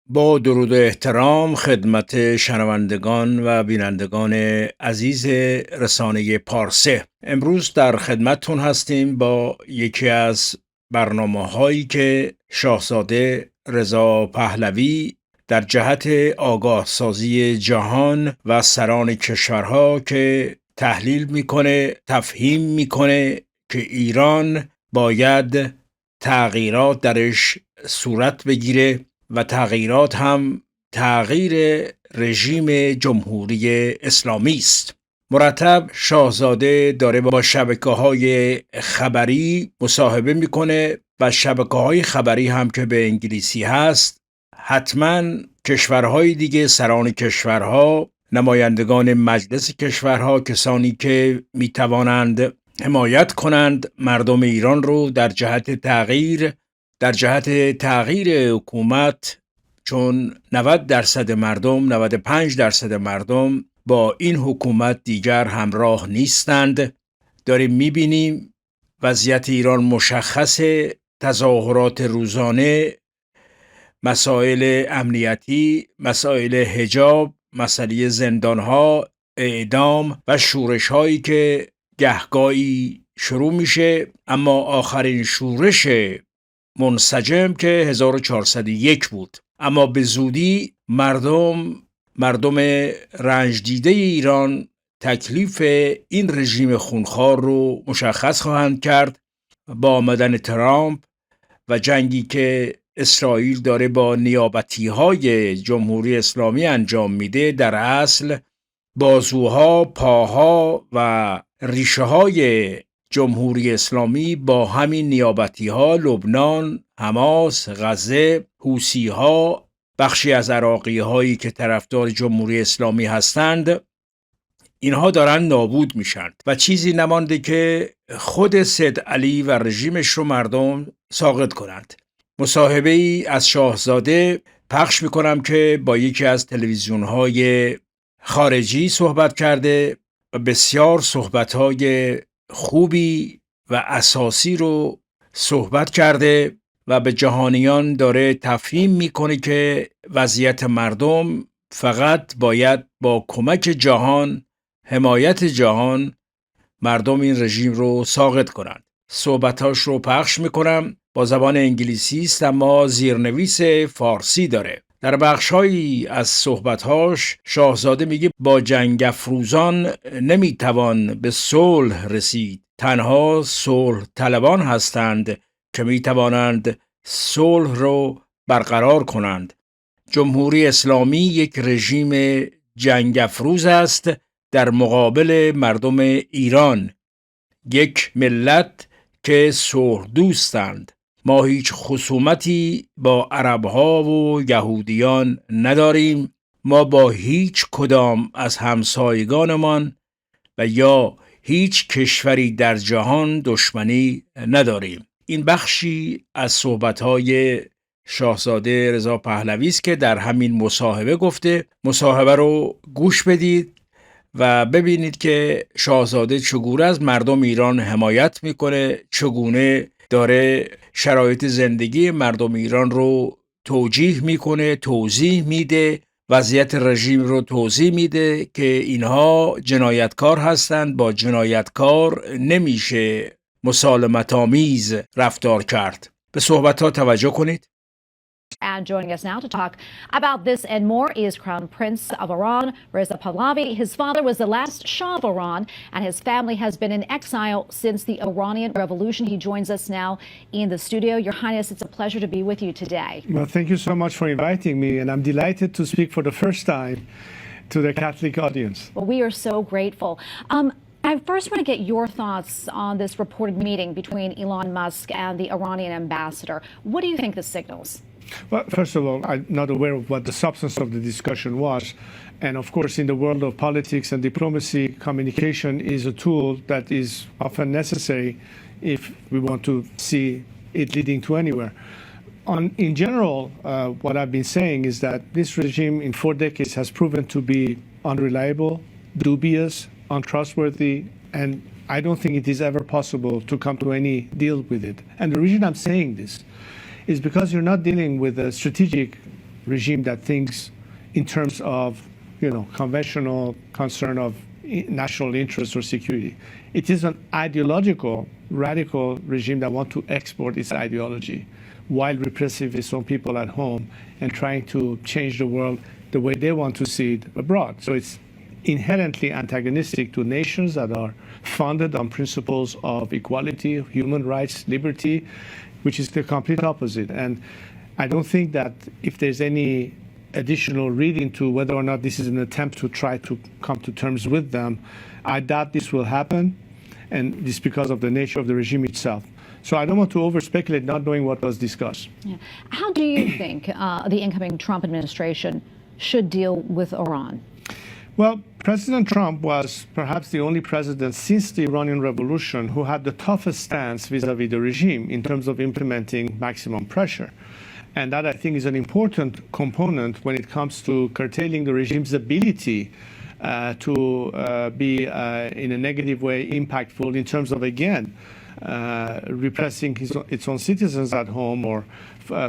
با درود و احترام خدمت شنوندگان و بینندگان عزیز رسانه پارسه. امروز در خدمتتون هستیم با یکی از برنامه‌هایی که شاهزاده رضا پهلوی در جهت آگاه سازی جهان و سران کشورها که تحلیل میکنه، تفهیم میکنه که ایران باید تغییرات درش صورت بگیره و تغییرات هم تغییر رژیم جمهوری اسلامی است. مرتب شاهزاده داره با شبکه‌های خبری مصاحبه میکنه و شبکه‌های خبری هم که به انگلیسی هست حتما کشورهای دیگه، سران کشورها، نمایندگان مجلس کشورها، کسانی که میتوانند حمایت کنند مردم ایران رو در جهت تغییر حکومت، چون 90% مردم، 95% مردم با این حکومت دیگر همراه نیستند. داریم میبینیم وضعیت ایران مشخصه، تظاهرات روزانه، مسائل امنیتی، مسائل حجاب، مسئله زندانها، اعدام و شورش هایی که گهگاهی شروع میشه، اما آخرین شورش منسجم که 1401 بود. اما به زودی مردم رنج دیده ایران تکلیف این رژیم خونخوار رو مشخص خواهند کرد با آمدن ترامپ و جنگی که اسرائیل داره با نیابتی‌های جمهوری اسلامی انجام میده. در اصل بازوها، پاها و ریشه‌های جمهوری اسلامی با همین نیابتی‌ها، لبنان، حماس، غزه، حوثی‌ها، بخشی از عراقی‌هایی که طرفدار جمهوری اسلامی هستند، اینها دارن نابود میشن و چیزی نمانده که خود سید علی و رژیمش رو مردم ساقط کنند. مصاحبه ای از شاهزاده پخش میکنم که با یکی از تلویزیون‌های خارجی صحبت کرده و بسیار صحبت‌های خوبی و اساسی رو صحبت کرده و به جهانیان داره تفهیم میکنه که وضعیت مردم فقط باید با کمک جهان، حمایت جهان، مردم این رژیم رو ساقط کنند. صحبتاش رو پخش میکنم، با زبان انگلیسی است اما زیرنویس فارسی داره. در بخش‌هایی از صحبت‌هاش شاهزاده میگه با جنگ افروزان نمیتوان به صلح رسید، تنها صلح طلبان هستند که میتوانند صلح رو برقرار کنند. جمهوری اسلامی یک رژیم جنگ افروز است در مقابل مردم ایران، یک ملت که صلح دوستند. ما هیچ خصومتی با عربها و یهودیان نداریم. ما با هیچ کدام از همسایگانمان و یا هیچ کشوری در جهان دشمنی نداریم. این بخشی از صحبت‌های شاهزاده رضا پهلوی است که در همین مصاحبه گفته. مصاحبه رو گوش بدید و ببینید که شاهزاده چگونه از مردم ایران حمایت میکنه، چگونه داره شرایط زندگی مردم ایران رو توجیه میکنه، توضیح میده، وضعیت رژیم رو توضیح میده که اینها جنایتکار هستند، با جنایتکار نمیشه مسالمت آمیز رفتار کرد. به صحبت‌ها توجه کنید. And joining us now to talk about this and more is Crown Prince of Iran, Reza Pahlavi. His father was the last Shah of Iran, and his family has been in exile since the Iranian Revolution. He joins us now in the studio. Your Highness, it's a pleasure to be with you today. Well, thank you so much for inviting me, and I'm delighted to speak for the first time to the Catholic audience. Well, we are so grateful. I first want to get your thoughts on this reported meeting between Elon Musk and the Iranian ambassador. What do you think this signals? Well, first of all, I'm not aware of what the substance of the discussion was. And of course, in the world of politics and diplomacy, communication is a tool that is often necessary if we want to see it leading to anywhere. In general, what I've been saying is that this regime in 4 decades has proven to be unreliable, dubious, untrustworthy, and I don't think it is ever possible to come to any deal with it. And the reason I'm saying this is because you're not dealing with a strategic regime that thinks in terms of, conventional concern of national interest or security. It is an ideological, radical regime that wants to export its ideology while repressive its own people at home and trying to change the world the way they want to see it abroad. So it's inherently antagonistic to nations that are founded on principles of equality, human rights, liberty, which is the complete opposite. And I don't think that if there's any additional reading to whether or not this is an attempt to try to come to terms with them, I doubt this will happen, and this because of the nature of the regime itself. So I don't want to over-speculate not knowing what was discussed. Yeah. How do you think the incoming Trump administration should deal with Iran? Well, President Trump was perhaps the only president since the Iranian Revolution who had the toughest stance vis-a-vis the regime in terms of implementing maximum pressure. And that, I think, is an important component when it comes to curtailing the regime's ability to be, in a negative way, impactful in terms of, again, repressing its own citizens at home or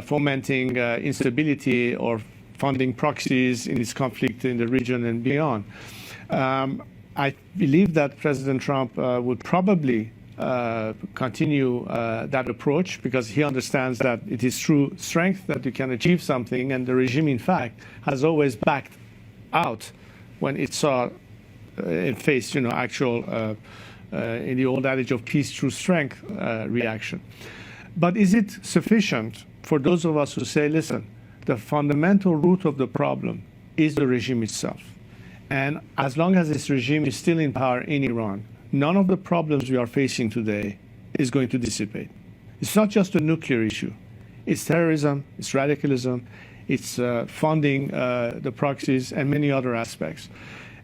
fomenting instability or funding proxies in its conflict in the region and beyond. I believe that President Trump would probably continue that approach because he understands that it is through strength that you can achieve something, and the regime, in fact, has always backed out when it saw and faced, actual, in the old adage of peace through strength reaction. But is it sufficient for those of us who say, listen, the fundamental root of the problem is the regime itself. And as long as this regime is still in power in Iran, none of the problems we are facing today is going to dissipate. It's not just a nuclear issue. It's terrorism, it's radicalism, it's funding the proxies, and many other aspects.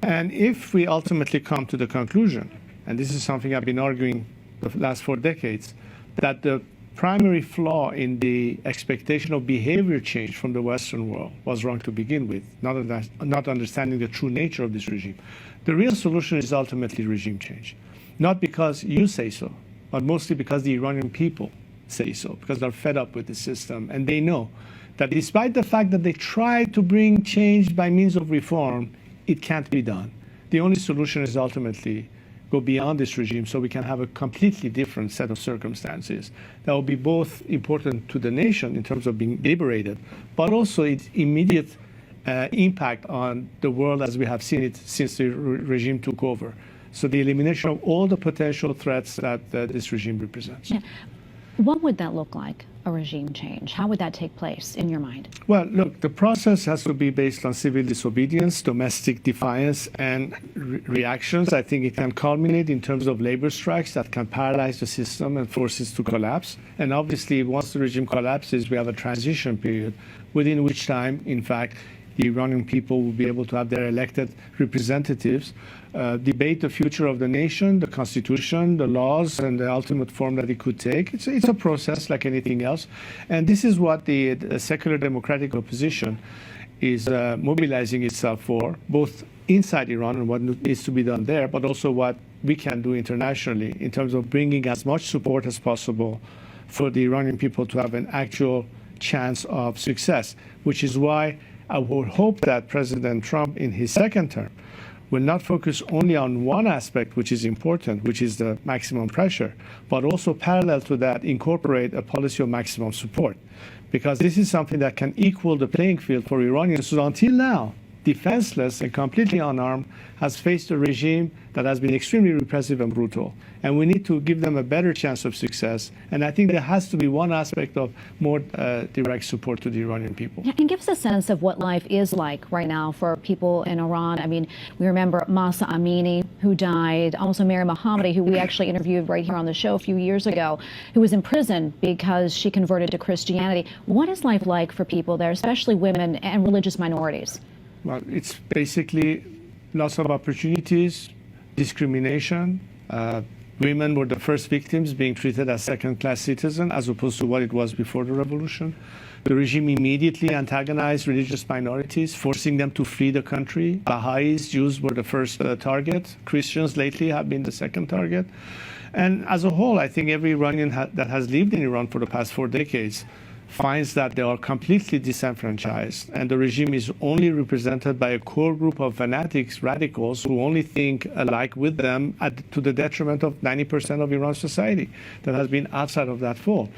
And if we ultimately come to the conclusion, and this is something I've been arguing the last 4 decades, that the primary flaw in the expectation of behavior change from the Western world was wrong to begin with, not understanding the true nature of this regime. The real solution is ultimately regime change, not because you say so, but mostly because the Iranian people say so, because they're fed up with the system, and they know that despite the fact that they try to bring change by means of reform, it can't be done. The only solution is ultimately go beyond this regime so we can have a completely different set of circumstances that will be both important to the nation in terms of being liberated, but also its immediate impact on the world as we have seen it since the regime took over. So the elimination of all the potential threats that this regime represents. Yeah. What would that look like, a regime change? How would that take place in your mind? Well, look, the process has to be based on civil disobedience, domestic defiance, and reactions. I think it can culminate in terms of labor strikes that can paralyze the system and force it to collapse. And obviously, once the regime collapses, we have a transition period within which time, in fact, the Iranian people will be able to have their elected representatives debate the future of the nation, the constitution, the laws, and the ultimate form that it could take. It's a process like anything else. And this is what the secular democratic opposition is mobilizing itself for, both inside Iran and what needs to be done there, but also what we can do internationally in terms of bringing as much support as possible for the Iranian people to have an actual chance of success, which is why I would hope that President Trump in his second term will not focus only on one aspect, which is important, which is the maximum pressure, but also parallel to that, incorporate a policy of maximum support. Because this is something that can equal the playing field for Iranians who until now, defenseless and completely unarmed, has faced a regime that has been extremely repressive and brutal. And we need to give them a better chance of success. And I think there has to be one aspect of more direct support to the Iranian people. Yeah, and give us a sense of what life is like right now for people in Iran. I mean, we remember Mahsa Amini, who died, also Mary Mohammadi, who we actually interviewed right here on the show a few years ago, who was in prison because she converted to Christianity. What is life like for people there, especially women and religious minorities? Well, it's basically loss of opportunities, discrimination, Women were the first victims being treated as second-class citizens as opposed to what it was before the revolution. The regime immediately antagonized religious minorities, forcing them to flee the country. Baha'is, Jews were the first target. Christians lately have been the second target. And as a whole, I think every Iranian that has lived in Iran for the past 4 decades finds that they are completely disenfranchised, and the regime is only represented by a core group of fanatics, radicals, who only think alike with them to the detriment of 90% of Iran's society that has been outside of that fold.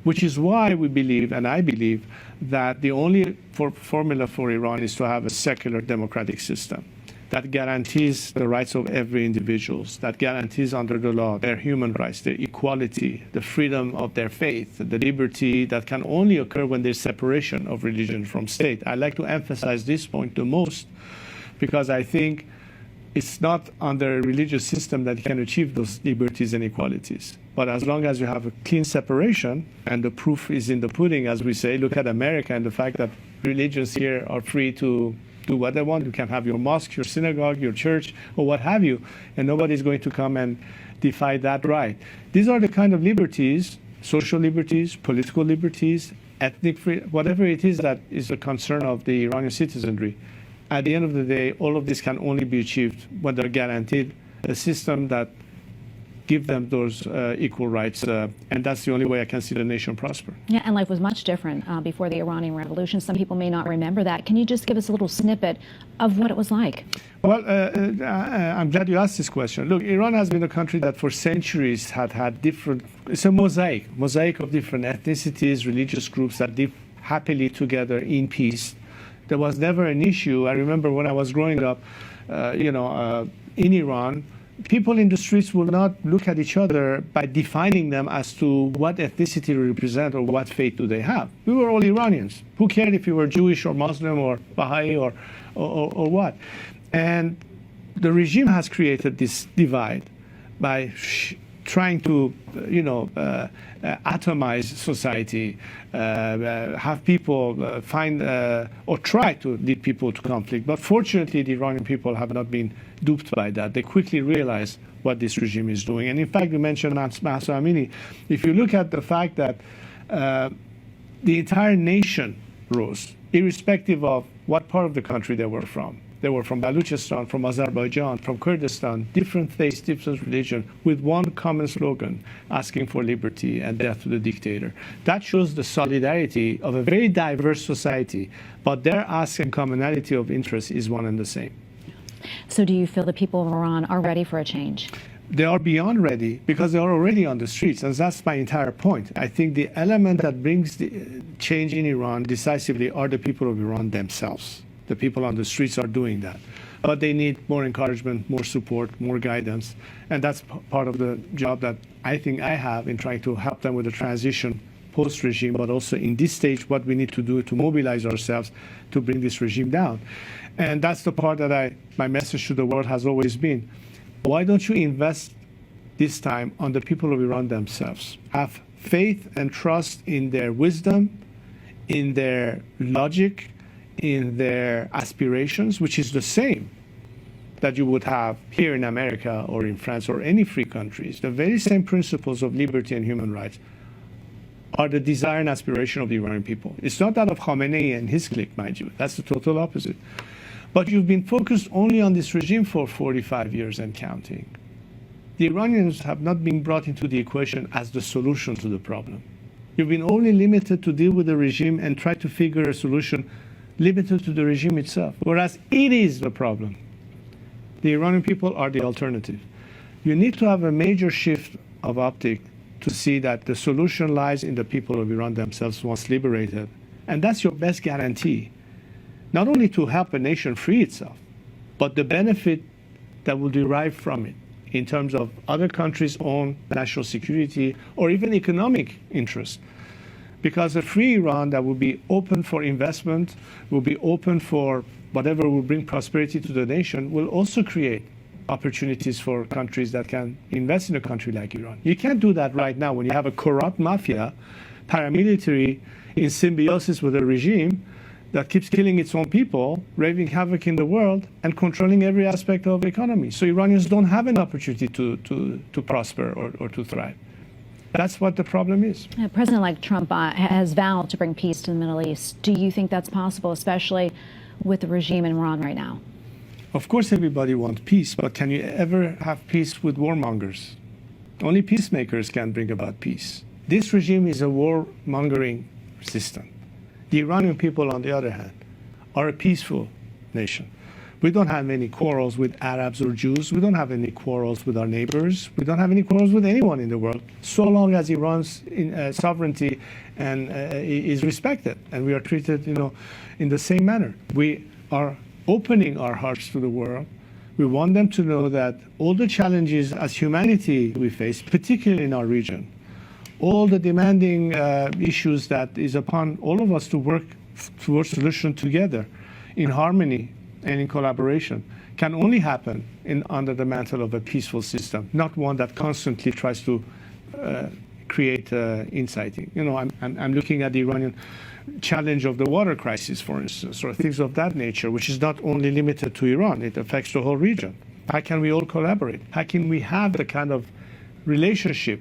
Which is why we believe, and I believe, that the only formula for Iran is to have a secular democratic system that guarantees the rights of every individual, that guarantees under the law their human rights, their equality, the freedom of their faith, the liberty that can only occur when there's separation of religion from state. I like to emphasize this point the most because I think it's not under a religious system that you can achieve those liberties and equalities. But as long as you have a clean separation, and the proof is in the pudding, as we say, look at America and the fact that religions here are free to do what they want. You can have your mosque, your synagogue, your church, or what have you, and nobody's going to come and defy that right. These are the kind of liberties, social liberties, political liberties, ethnic freedom, whatever it is that is the concern of the Iranian citizenry. At the end of the day, all of this can only be achieved when they're guaranteed a system that give them those equal rights, and that's the only way I can see the nation prosper. Yeah, and life was much different before the Iranian Revolution. Some people may not remember that. Can you just give us a little snippet of what it was like? Well, I'm glad you asked this question. Look, Iran has been a country that for centuries had different, it's a mosaic of different ethnicities, religious groups that live happily together in peace. There was never an issue. I remember when I was growing up, in Iran, people in the streets will not look at each other by defining them as to what ethnicity they represent or what faith do they have. We were all Iranians. Who cared if you were Jewish or Muslim or Baha'i or what? And the regime has created this divide by trying to, atomize society, have people find or try to lead people to conflict. But fortunately, the Iranian people have not been duped by that. They quickly realize what this regime is doing. And in fact, you mentioned Mahsa Amini. If you look at the fact that the entire nation rose, irrespective of what part of the country they were from. They were from Baluchistan, from Azerbaijan, from Kurdistan, different faiths, different religion, with one common slogan, asking for liberty and death to the dictator. That shows the solidarity of a very diverse society, but their ask and commonality of interest is one and the same. So do you feel the people of Iran are ready for a change? They are beyond ready because they are already on the streets, and that's my entire point. I think the element that brings the change in Iran decisively are the people of Iran themselves. The people on the streets are doing that. But they need more encouragement, more support, more guidance. And that's part of the job that I think I have in trying to help them with the transition post-regime, but also in this stage, what we need to do to mobilize ourselves to bring this regime down. And that's the part that my message to the world has always been. Why don't you invest this time on the people of Iran themselves? Have faith and trust in their wisdom, in their logic, in their aspirations, which is the same that you would have here in America or in France or any free countries. The very same principles of liberty and human rights are the desire and aspiration of the Iranian people. It's not that of Khamenei and his clique, mind you. That's the total opposite. But you've been focused only on this regime for 45 years and counting. The Iranians have not been brought into the equation as the solution to the problem. You've been only limited to deal with the regime and try to figure a solution limited to the regime itself, whereas it is the problem. The Iranian people are the alternative. You need to have a major shift of optic to see that the solution lies in the people of Iran themselves once liberated. And that's your best guarantee, not only to help a nation free itself, but the benefit that will derive from it in terms of other countries' own national security or even economic interest. Because a free Iran that will be open for investment, will be open for whatever will bring prosperity to the nation, will also create opportunities for countries that can invest in a country like Iran. You can't do that right now when you have a corrupt mafia, paramilitary, in symbiosis with a regime that keeps killing its own people, wreaking havoc in the world, and controlling every aspect of the economy. So Iranians don't have an opportunity to prosper or to thrive. That's what the problem is. President-elect Trump has vowed to bring peace to the Middle East. Do you think that's possible, especially with the regime in Iran right now? Of course everybody wants peace, but can you ever have peace with warmongers? Only peacemakers can bring about peace. This regime is a warmongering system. The Iranian people, on the other hand, are a peaceful nation. We don't have any quarrels with Arabs or Jews. We don't have any quarrels with our neighbors. We don't have any quarrels with anyone in the world, so long as Iran's sovereignty and is respected, and we are treated, in the same manner. We are opening our hearts to the world. We want them to know that all the challenges as humanity we face, particularly in our region, all the demanding issues that is upon all of us to work towards solution together in harmony and in collaboration, can only happen under the mantle of a peaceful system, not one that constantly tries to create inciting. I'm looking at the Iranian challenge of the water crisis, for instance, or things of that nature, which is not only limited to Iran, it affects the whole region. How can we all collaborate? How can we have the kind of relationship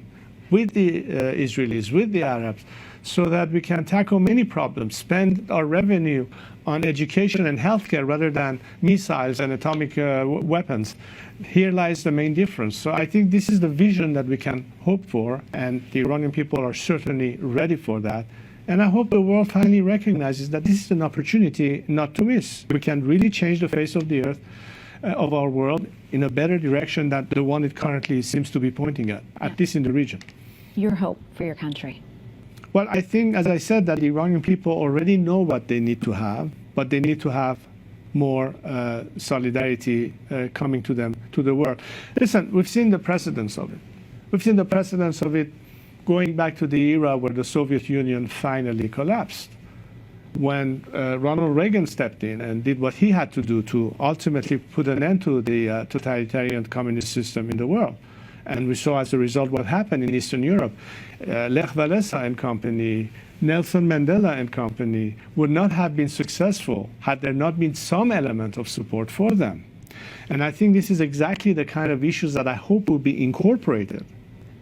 with the Israelis, with the Arabs, so that we can tackle many problems, spend our revenue on education and healthcare rather than missiles and atomic weapons? Here lies the main difference. So I think this is the vision that we can hope for, and the Iranian people are certainly ready for that. And I hope the world finally recognizes that this is an opportunity not to miss. We can really change the face of the earth, of our world, in a better direction than the one it currently seems to be pointing at least in the region. Your hope for your country? Well, I think, as I said, that the Iranian people already know what they need to have, but they need to have more solidarity coming to them, to the world. Listen, we've seen the precedents of it. We've seen the precedents of it going back to the era where the Soviet Union finally collapsed, when Ronald Reagan stepped in and did what he had to do to ultimately put an end to the totalitarian communist system in the world. And we saw as a result what happened in Eastern Europe. Lech Walesa and company, Nelson Mandela and company would not have been successful had there not been some element of support for them. And I think this is exactly the kind of issues that I hope will be incorporated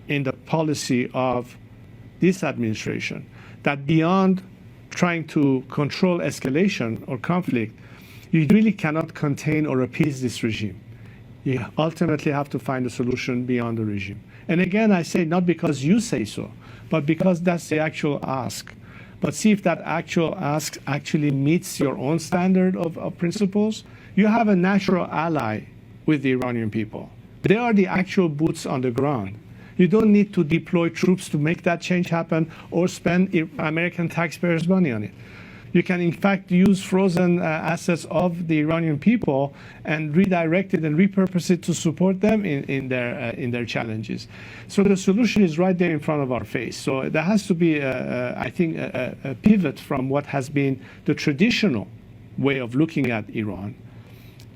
in the policy of this administration, that beyond trying to control escalation or conflict, you really cannot contain or appease this regime. You ultimately have to find a solution beyond the regime. And again, I say not because you say so, but because that's the actual ask. But see if that actual ask actually meets your own standard of principles. You have a natural ally with the Iranian people. They are the actual boots on the ground. You don't need to deploy troops to make that change happen or spend American taxpayers' money on it. You can, in fact, use frozen assets of the Iranian people and redirect it and repurpose it to support them in their challenges. So the solution is right there in front of our face. So there has to be, I think, a pivot from what has been the traditional way of looking at Iran.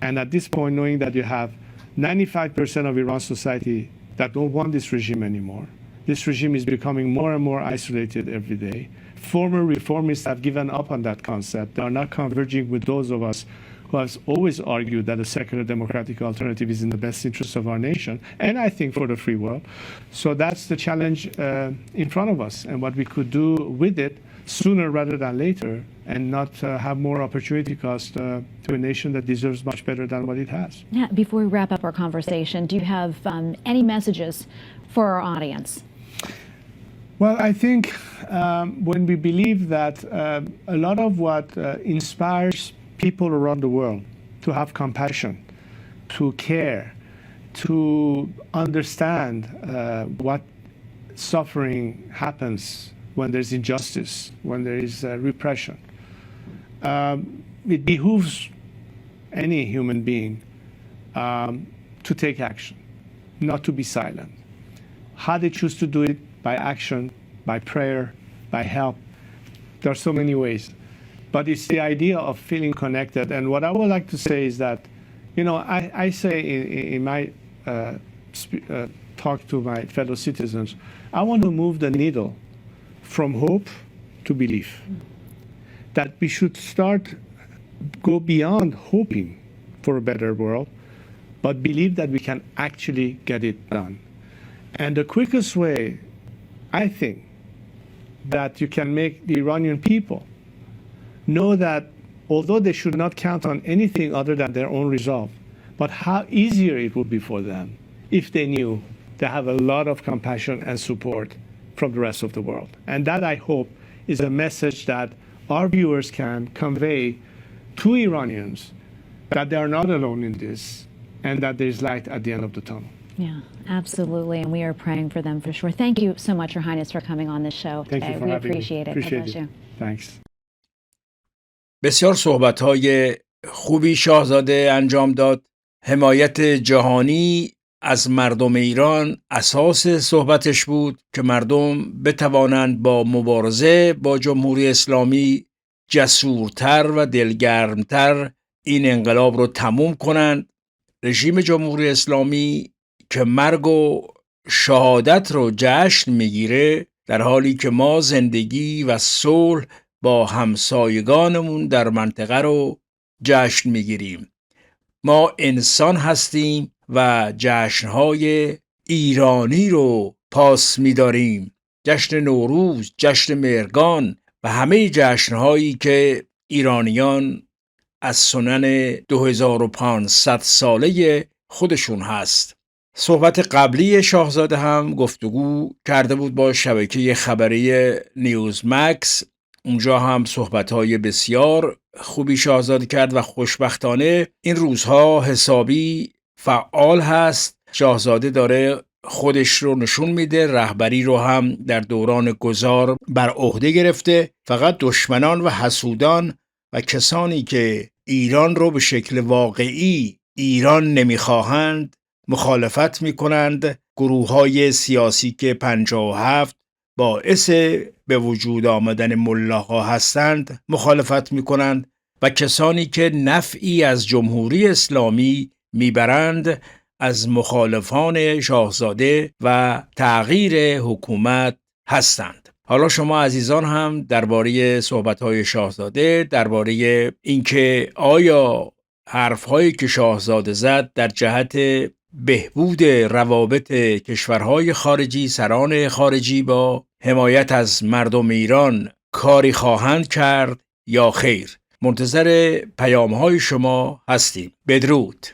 And at this point, knowing that you have 95% of Iran's society that don't want this regime anymore. This regime is becoming more and more isolated every day. Former reformists have given up on that concept. They are not converging with those of us who have always argued that a secular democratic alternative is in the best interest of our nation, and I think for the free world. So that's the challenge in front of us, and what we could do with it sooner rather than later, and not have more opportunity cost to a nation that deserves much better than what it has. Yeah, before we wrap up our conversation, do you have any messages for our audience? Well, I think when we believe that a lot of what inspires people around the world to have compassion, to care, to understand what suffering happens when there's injustice, when there is repression, it behooves any human being to take action, not to be silent. How they choose to do it, by action, by prayer, by help. There are so many ways. But it's the idea of feeling connected. And what I would like to say is that, I say in my talk to my fellow citizens, I want to move the needle from hope to belief. that we should go beyond hoping for a better world, but believe that we can actually get it done. And the quickest way, I think, that you can make the Iranian people know that although they should not count on anything other than their own resolve, but how easier it would be for them if they knew they have a lot of compassion and support from the rest of the world. And that, I hope, is a message that our viewers can convey to Iranians, that they are not alone in this and that there is light at the end of the tunnel. Yeah, absolutely. And we are praying for them for sure. Thank you so much, Your Highness, for coming on this show Thank today. you for We having appreciate me. it. God bless you. Thanks. بسیار صحبت‌های خوبی شاهزاده انجام داد. حمایت جهانی از مردم ایران اساس صحبتش بود که مردم بتوانند با مبارزه با جمهوری اسلامی جسورتر و دلگرمتر این انقلاب رو تموم کنند. رژیم جمهوری اسلامی که مرگ و شهادت رو جشن میگیره، در حالی که ما زندگی و صلح با همسایگانمون در منطقه رو جشن میگیریم. ما انسان هستیم و جشنهای ایرانی رو پاس می‌داریم. جشن نوروز، جشن مهرگان و همه جشنهایی که ایرانیان از سنن 2500 ساله خودشون هست. صحبت قبلی شاهزاده هم گفتگو کرده بود با شبکه خبری نیوز مکس. اونجا هم صحبت‌های بسیار خوبی شاهزاده کرد و خوشبختانه این روزها حسابی فعال هست. شاهزاده داره خودش رو نشون میده، رهبری رو هم در دوران گذار بر عهده گرفته. فقط دشمنان و حسودان و کسانی که ایران رو به شکل واقعی ایران نمیخواهند مخالفت میکنند. گروه‌های سیاسی که 57 باعث به وجود آمدن ملاها هستند مخالفت میکنند و کسانی که نفعی از جمهوری اسلامی میبرند از مخالفان شاهزاده و تغییر حکومت هستند. حالا شما عزیزان هم درباره صحبت‌های شاهزاده، درباره اینکه آیا حرف‌هایی که شاهزاده زد در جهت بهبود روابط کشورهای خارجی، سران خارجی با حمایت از مردم ایران کاری خواهند کرد یا خیر، منتظر پیام‌های شما هستیم. بدرود.